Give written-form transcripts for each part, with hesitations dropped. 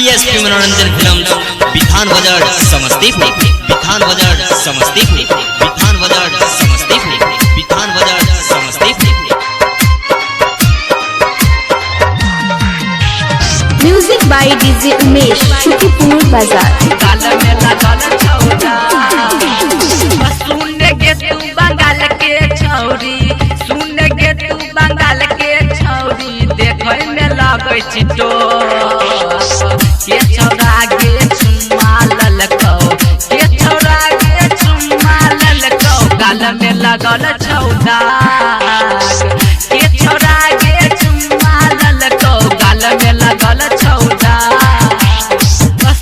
PSP मनोरंजन film Bithan बाजार समस्तीपुर, बिथान बाजार समस्तीपुर, बिथान बाजार समस्तीपुर, बिथान बाजार Samastipur. Music by DJ Umesh, Shukipur बाजार। सुन गे तू बंगाल के छौरी, सुन गे तू बंगाल के छौरी, देखै में लगै छी तो के छौरा गे चुम्मा ललकौ, के छौरा गे चुम्मा ललकौ, गाल में लगल छौरा के छौरा गे चुम्मा ललकौ, गाल में लगल छौरा।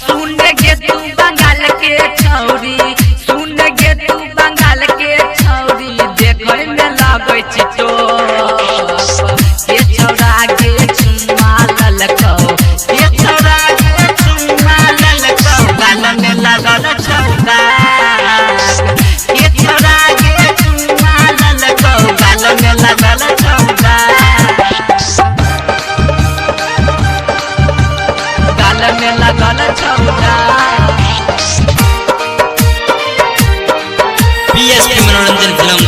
सुन गे तू बंगाल के छौरी, सुन गे तू बंगाल के छौरी, देखै में लगै छी तो के छौरा गे चुम्मा ललकौ, के छौरा गे चुम्मा ललकौ, गाल में लगल छौरा के छौरा गे चुम्मा ललकौ, गाल में लगल छौरा, गाल में लगल छौरा। पीएसपी मनोरंजन फिल्म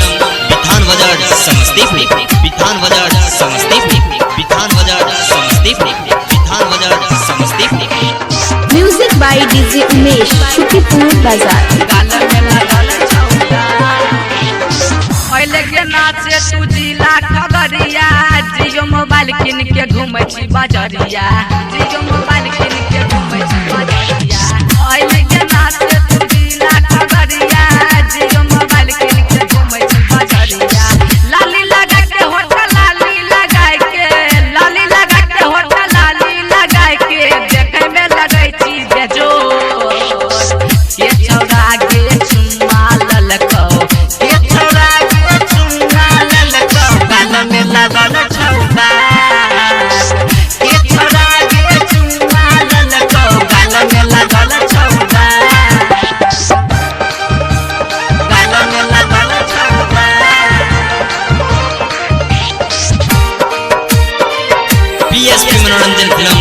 बिथान बाजार समस्तीपुर, बिथान बाजार समस्तीपुर, बिथान बाजार समस्तीपुर, बिथान बाजार Samastipur. Music by DJ Umesh, Shukipur बाजार। गाल में लगल छौरा पहले के नाचे तू जिला खबरिया, जियो मोबाइल किन के घूमै छी बाजरिया, जियो मोबाइल किन के घूमै छी बाजरिया। पहले के नाचे तू जिला खबरिया, जियो मोबाइल किन के घूमै छी बाजरिया। लाली लगा के होटल लाली लगा के, लाली लगा के होटल लाली लगा के, देखे में लगै छी बेजोर के छौरा गे चुम्मा ललकौ, के छौरा गे चुम्मा ललकौ, गाल में लगल छौरा के छौरा गे चुम्मा ललकौ, गाल में लगल छौरा, गाल में लगल छौरा। पीएसपी मनोरंजन फिल्म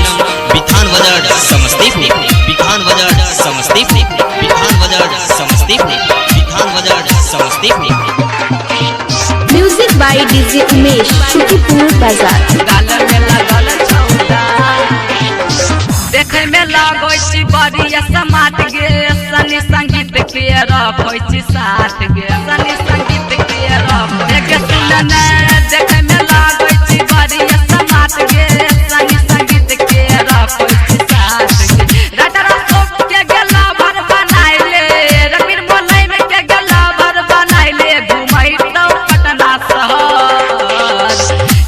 बिथान बाजार समस्तीपुर, बिथान बाजार समस्तीपुर, बिथान बाजार समस्तीपुर, बिथान बाजार Samastipur. Music by DJ Umesh, Shukipur बाजार। गाल में लगल छौरा देखे में लगै छी बढ़िया समाट गे, सनी संगीत के रखै छी साथ गे, सनी संगीत के रखै गे सुन ना, देखे में लगै छी बढ़िया समाट गे, सनी संगीत के रखै छी साथ गे। राटर सोप के गेला भर बनाइले, रबीर मोलै में के गेला भर बनाइले, घुमै तो पटना शहर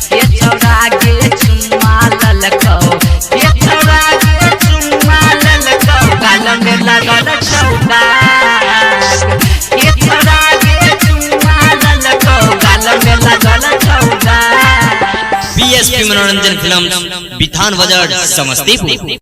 के छौरा गे चुम्मा ललकौ, के छौरा गे चुम्मा ललकौ, गाल में लगल छौरा के छौरा गे चुम्मा ललकौ, गाल में लगल छौरा। पीएसपी मनोरंजन फिल्म बिथान बाजार समस्तीपुर।